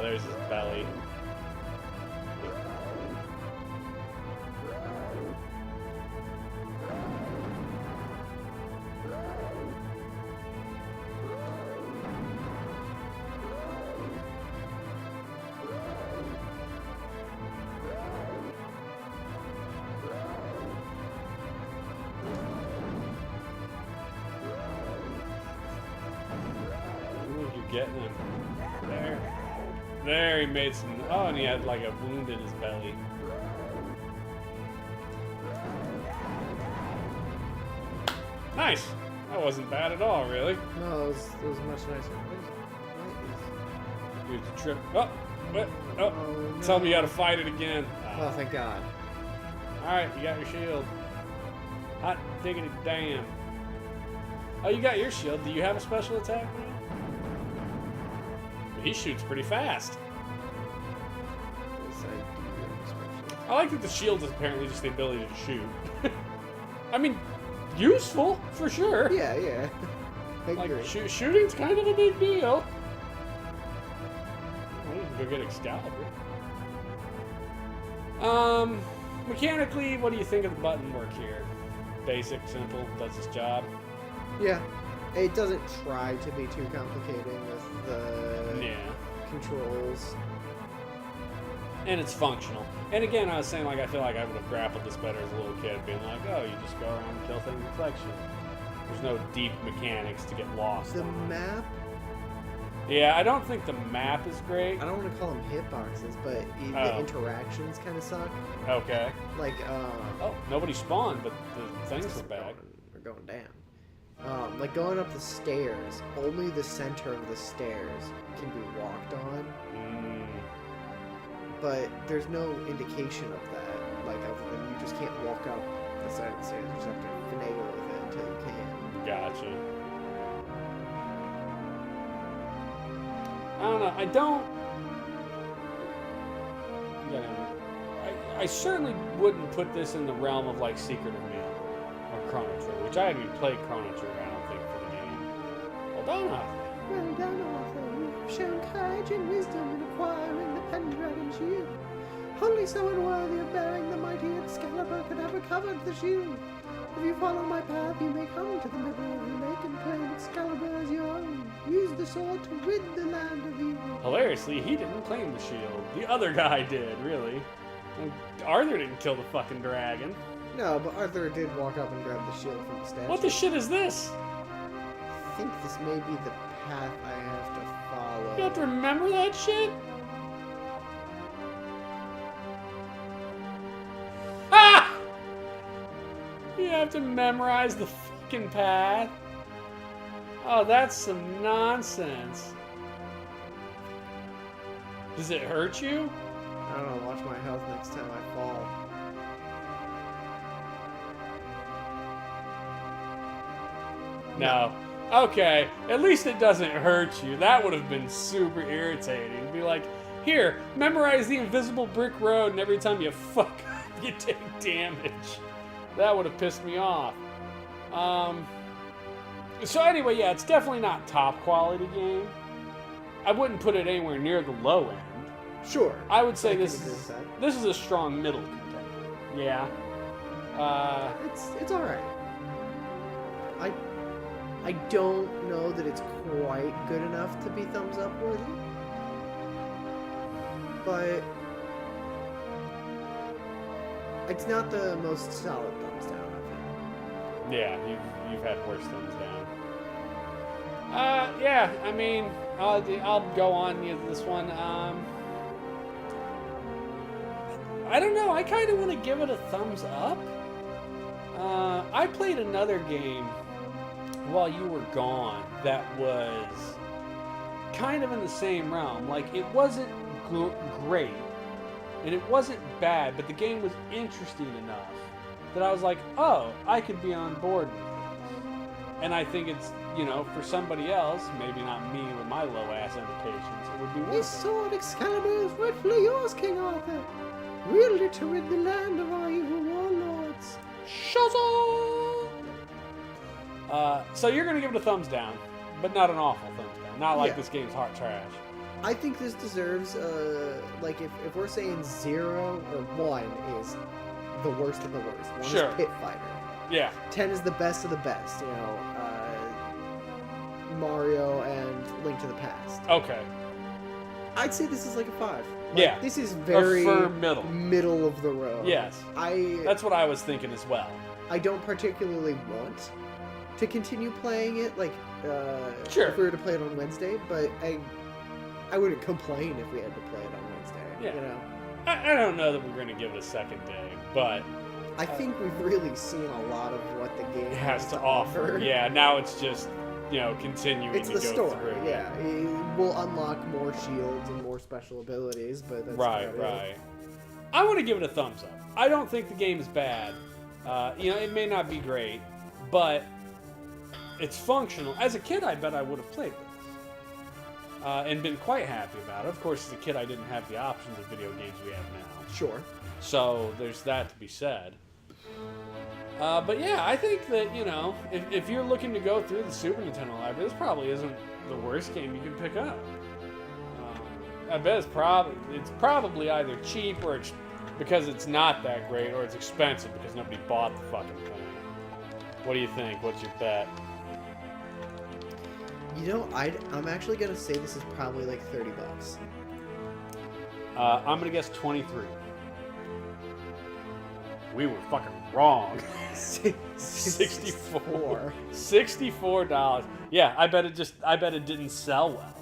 There's his belly. Getting him. There he made some. Oh, and he had like a wound in his belly. Nice! That wasn't bad at all, really. No, it was much nicer. Dude, the trip. Oh! What? Oh! no. Tell me how to fight it again. Oh, thank God. Alright, you got your shield. Hot diggity damn. Oh, you got your shield. Do you have a special attack now? He shoots pretty fast. Yes, I do have a special. I like that the shield is apparently just the ability to shoot. I mean, useful, for sure. Yeah, yeah. I agree. Like, shooting's kind of a big deal. Well, you can go get Excalibur. Mechanically, what do you think of the button work here? Basic, simple, does its job. Yeah. It doesn't try to be too complicated with the controls. And it's functional. And again, I was saying, like, I feel like I would have grappled this better as a little kid, being like, oh, you just go around and kill things and collect shit. There's no deep mechanics to get lost The on. map Yeah, I don't think the map is great. I don't want to call them hitboxes, but the interactions kind of suck. Okay. Like, oh, nobody spawned, but the things are back. We're going down. Like going up the stairs, only the center of the stairs can be walked on. But there's no indication of that. Like, other than you just can't walk up the side of the stairs. You just have to finagle with it until you can. Gotcha. I don't know. I certainly wouldn't put this in the realm of like Secret of Mana or Chrono Trigger, which I haven't even played Chrono Trigger, I don't think, for the game. Well done, Arthur. Well done, Arthur. You have shown courage and wisdom in acquiring the Pendragon Shield. Only someone worthy of bearing the mighty Excalibur could have recovered the shield. If you follow my path, you may come to the middle of the lake and claim Excalibur as your own. Use the sword to rid the land of evil. Hilariously, he didn't claim the shield. The other guy did, really. And Arthur didn't kill the fucking dragon. No, but Arthur did walk up and grab the shield from the statue. What the shit is this? I think this may be the path I have to follow. You have to remember that shit? Ah! You have to memorize the fucking path? Oh, that's some nonsense. Does it hurt you? I don't know, watch my health next time I fall. No. Okay, at least it doesn't hurt you. That would have been super irritating. Be like, here, memorize the invisible brick road, and every time you fuck up, you take damage. That would have pissed me off. So anyway, yeah, it's definitely not top quality game. I wouldn't put it anywhere near the low end. Sure. I would say this is a strong middle contender. Yeah. It's all right. I don't know that it's quite good enough to be thumbs up worthy, but it's not the most solid thumbs down I've had. Yeah, you've had worse thumbs down. Yeah, I mean, I'll go on this one. I don't know. I kind of want to give it a thumbs up. I played another game while you were gone that was kind of in the same realm. Like, it wasn't great, and it wasn't bad, but the game was interesting enough that I was like, oh, I could be on board with this. And I think it's, you know, for somebody else, maybe not me with my low-ass end of patience, it would be worth it. This sword Excalibur is rightfully yours, King Arthur. Wield it to rid the land of our evil warlords. Shazam! So you're going to give it a thumbs down, but not an awful thumbs down. Not like this game's hot trash. I think this deserves, like, if we're saying 0 or 1 is the worst of the worst. 1 is Pit Fighter. Yeah. 10 is the best of the best, you know, Mario and Link to the Past. Okay. I'd say this is like a 5. Like, yeah. This is very a firm middle of the road. Yes. That's what I was thinking as well. I don't particularly want to continue playing it, like, sure. if we were to play it on Wednesday, but I wouldn't complain if we had to play it on Wednesday. Yeah. You know? I don't know that we're going to give it a second day, but I think we've really seen a lot of what the game has to offer. Yeah, now it's just, you know, continuing it's to the go story, through. Yeah. It will unlock more shields and more special abilities, but that's right. I want to give it a thumbs up. I don't think the game is bad. You know, it may not be great, but it's functional. As a kid, I bet I would have played this. And been quite happy about it. Of course, as a kid, I didn't have the options of video games we have now. Sure. So there's that to be said. But yeah, I think that, you know, if you're looking to go through the Super Nintendo library, this probably isn't the worst game you can pick up. I bet it's probably either cheap or it's because it's not that great, or it's expensive because nobody bought the fucking thing. What do you think? What's your bet? You know, I'm actually gonna say this is probably like $30. I'm gonna guess 23. We were fucking wrong. 64. $64. Yeah, I bet it didn't sell well.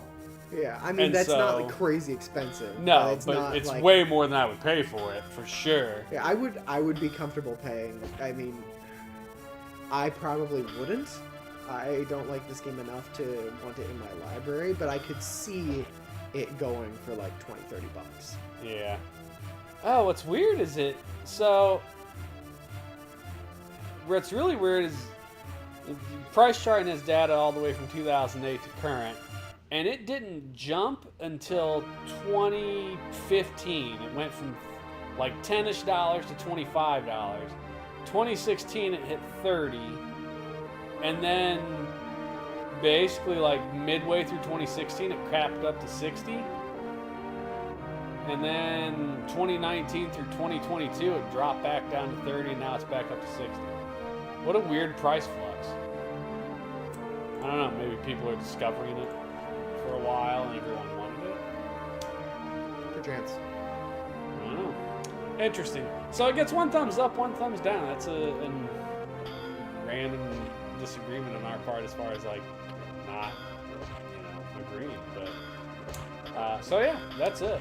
Yeah, I mean, And that's not so- like crazy expensive. No, it's but not, it's like, way more than I would pay for it, for sure. Yeah, I would be comfortable paying. I mean, I probably wouldn't. I don't like this game enough to want it in my library, but I could see it going for like 20, 30 bucks. Yeah. Oh, what's weird is so what's really weird is price charting has data all the way from 2008 to current, and it didn't jump until 2015. It went from like $10-ish to $25. 2016 it hit 30, and then basically like midway through 2016 it crapped up to 60. And then 2019 through 2022, it dropped back down to 30, and now it's back up to 60. What a weird price flux. I don't know, maybe people are discovering it for a while and everyone wanted it. Perchance. I don't know. Interesting. So it gets 1 thumbs up, 1 thumbs down. That's a random disagreement on our part as far as like not, agreeing. But so yeah, that's it.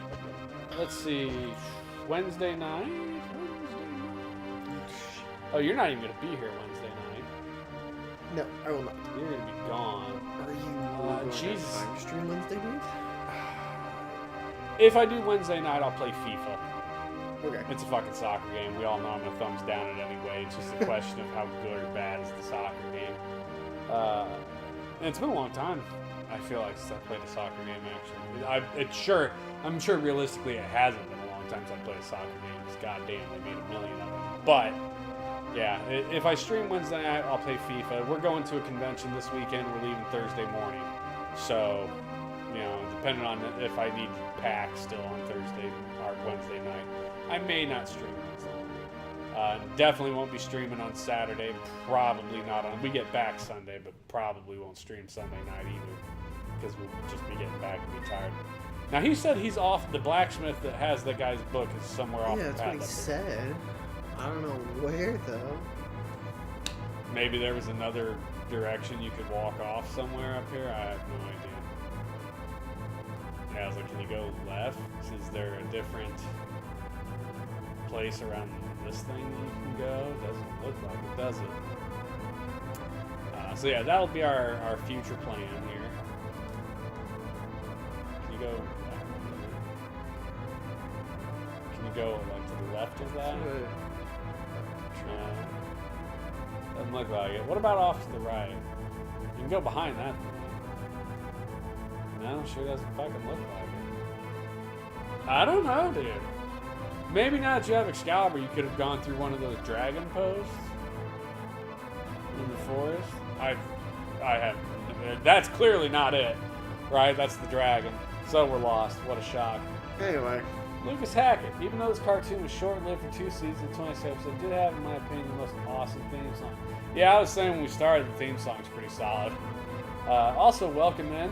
Let's see. Wednesday night? Oh, you're not even going to be here Wednesday night. No, I will not. You're going to be gone. Are you going Jesus. to time stream Wednesday night? If I do Wednesday night, I'll play FIFA. Okay. It's a fucking soccer game. We all know I'm going to thumbs down it anyway. It's just a question of how good or bad is the soccer game. And it's been a long time, I feel like, since I played a soccer game, actually. I'm sure realistically it hasn't been a long time since I played a soccer game, because goddamn, they made a million of them. But, yeah, if I stream Wednesday night, I'll play FIFA. We're going to a convention this weekend. We're leaving Thursday morning. So, depending on if I need to pack still on Thursday or Wednesday night, I may not stream Wednesday night. Definitely won't be streaming on Saturday. Probably not on. We get back Sunday, but probably won't stream Sunday night either, because we'll just be getting back and be tired. Now, he said he's off. The blacksmith that has that guy's book is somewhere off Yeah, the that's path. what he said. I don't know where, though. Maybe there was another direction you could walk off somewhere up here. I have no idea. Yeah, I was like, can you go left? Is there a different place around this thing that you can go? Doesn't look like it, does it? So yeah, that'll be our future plan here. Can you go? Can you go like to the left of that? No. Doesn't look like it. What about off to the right? You can go behind that thing. No, sure doesn't fucking look like it. I don't know, dude. Maybe now that you have Excalibur, you could have gone through one of those dragon posts in the forest. I have. That's clearly not it, right? That's the dragon. So we're lost. What a shock. Anyway. Lucas Hackett, even though this cartoon was short-lived for 2 seasons and 26 episodes, did have, in my opinion, the most awesome theme song. Yeah, I was saying when we started, the theme song's pretty solid. Also, welcome in,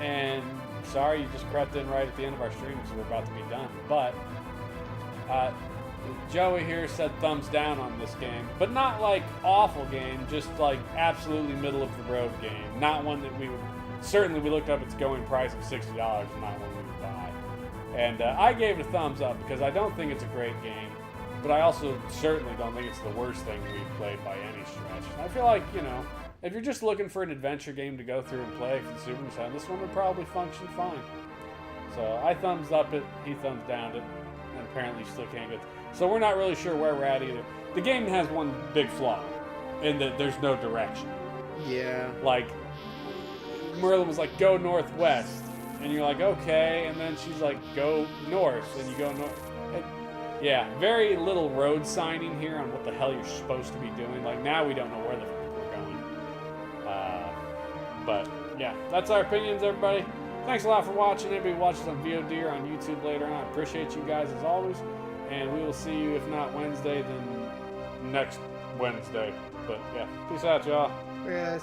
and sorry you just crept in right at the end of our stream because we're about to be done. But Joey here said thumbs down on this game, but not like awful game, just like absolutely middle of the road game. Not one that we would, certainly we looked up its going price of $60, not one we would buy. And I gave it a thumbs up because I don't think it's a great game, but I also certainly don't think it's the worst thing we've played by any stretch. I feel like, if you're just looking for an adventure game to go through and play for the Super Nintendo, this one would probably function fine. So I thumbs up it, he thumbs down it, and apparently you still can't get. So we're not really sure where we're at either. The game has one big flaw, in that there's no direction. Yeah. Like, Merlin was like, go northwest. And you're like, okay, and then she's like, go north, and you go north. Yeah, very little road signing here on what the hell you're supposed to be doing. Like, now we don't know where the fuck we're going. But, yeah, that's our opinions, everybody. Thanks a lot for watching. Anybody who watches on VOD or on YouTube later on, I appreciate you guys as always. And we will see you, if not Wednesday, then next Wednesday. But, yeah, peace out, y'all. Yes.